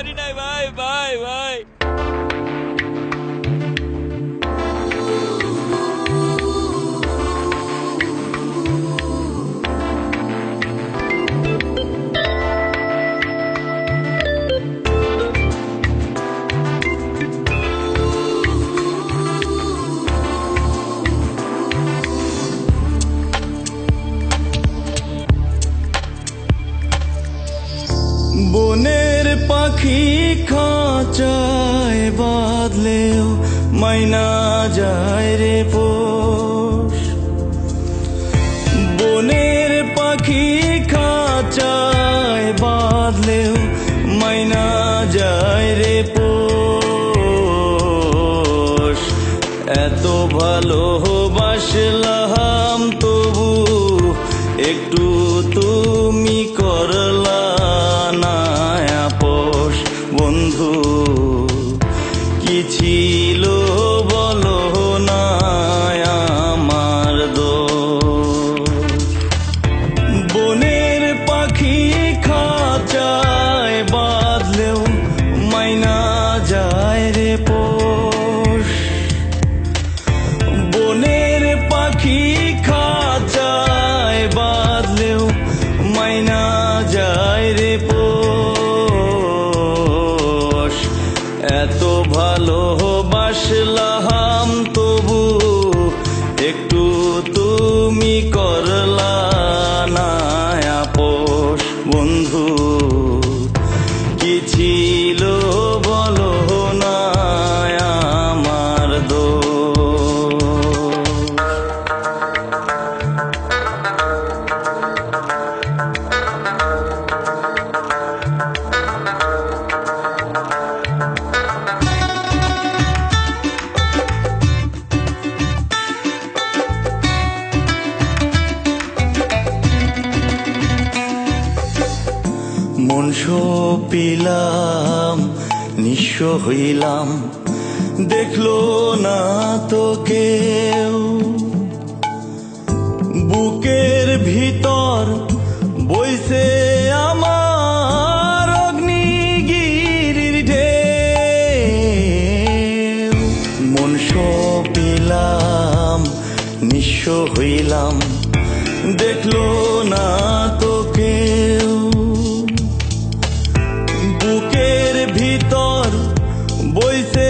পারি নাই ভাই ভাই ভাই। বনের পাখি খাঁচায় বাঁধলেও মাইনা যায় রে পোষ। বনের পাখি খাঁচায় বাঁধলেও মাইনা যায় রে পোষ। এত ভালোবাসলাম তবু একটু তুমি করলা না আপোষ। বন্ধু কি ছিল বলো না আমার দোষ। বনের পাখি খাঁচায় বাঁধলেও মাইনা যায় রে পোষ। বনের পাখি খাঁচায় বাঁধলেও মাইনা যায় রে পোষ। এত ভালোবাসলাম তবু একটু তুমি করলা না আপোষ। বন্ধু কি ছিল বলো না আমার দোষ। মন সপিলাম নিঃস্ব হইলাম দেখলো না তো কেউ। বুকের ভিতর বইছে আমার অগ্নিগিরির ঢেউ। মন সপিলাম নিঃস্ব হইলাম দেখলো না তো কেউ। বুকের ভিতর বইছে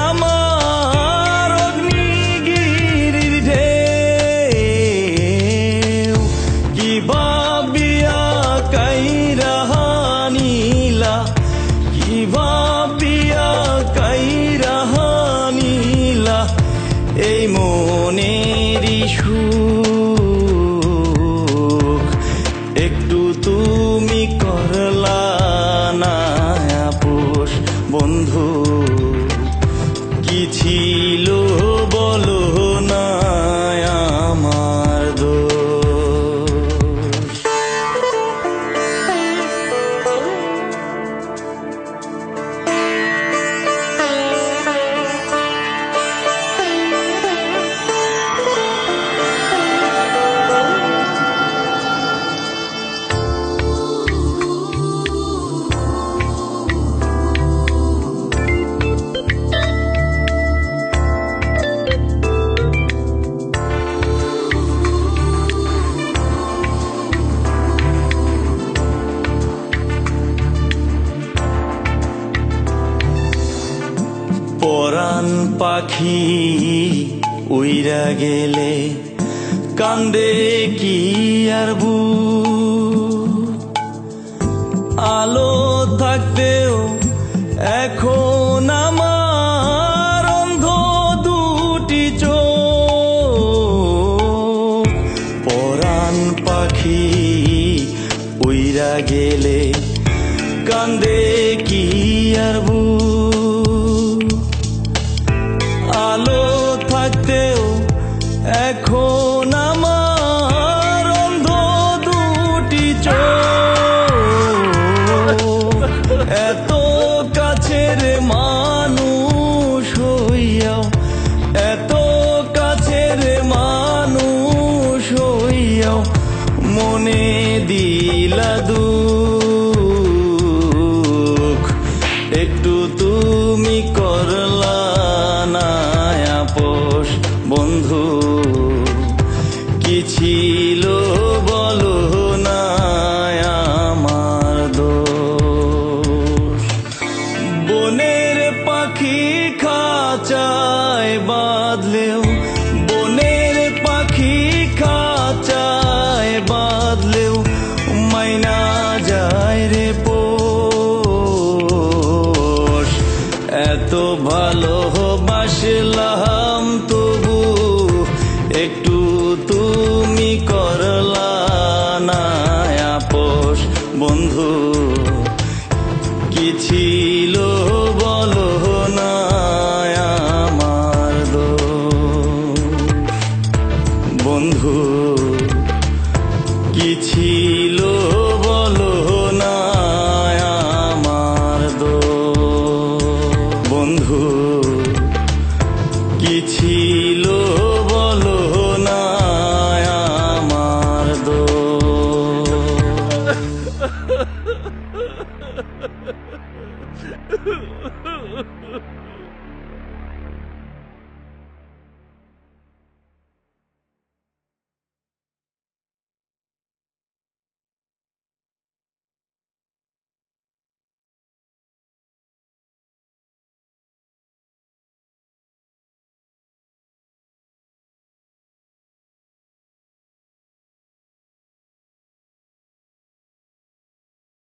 আমার অগ্নিগিরির ঢেউ। কি ভাবিয়া কাইরা হানিলা, কি ভাবিয়া কাইরা হানিলা এই মনেরই সুখ। একটু তুমি করলা না আপোষ। বন্ধু কি ছিল বলো না আমার দোষ। পরাণ পাখি উইরা গেলে কান্দে কি আর বুক। আলো থাকতেও এখন আমার অন্ধ দুটি চোখ। পরাণ পাখি উইরা গেলে কান্দে কি আর বুক। আলো থাকতেও এখন আমার অন্ধ দুটি চোখ। এত কাছের মানুষ হইয়াও, এত কাছের মানুষ হইয়াও মনে দিলা দুঃখ। ভালোবাসলাম তবু একটু তুমি করলা না আপোস বন্ধু কি ছিল বলো না আমার দোষ বন্ধু কি ছিল বলো না আমার দোষ বন্ধু কি ছিল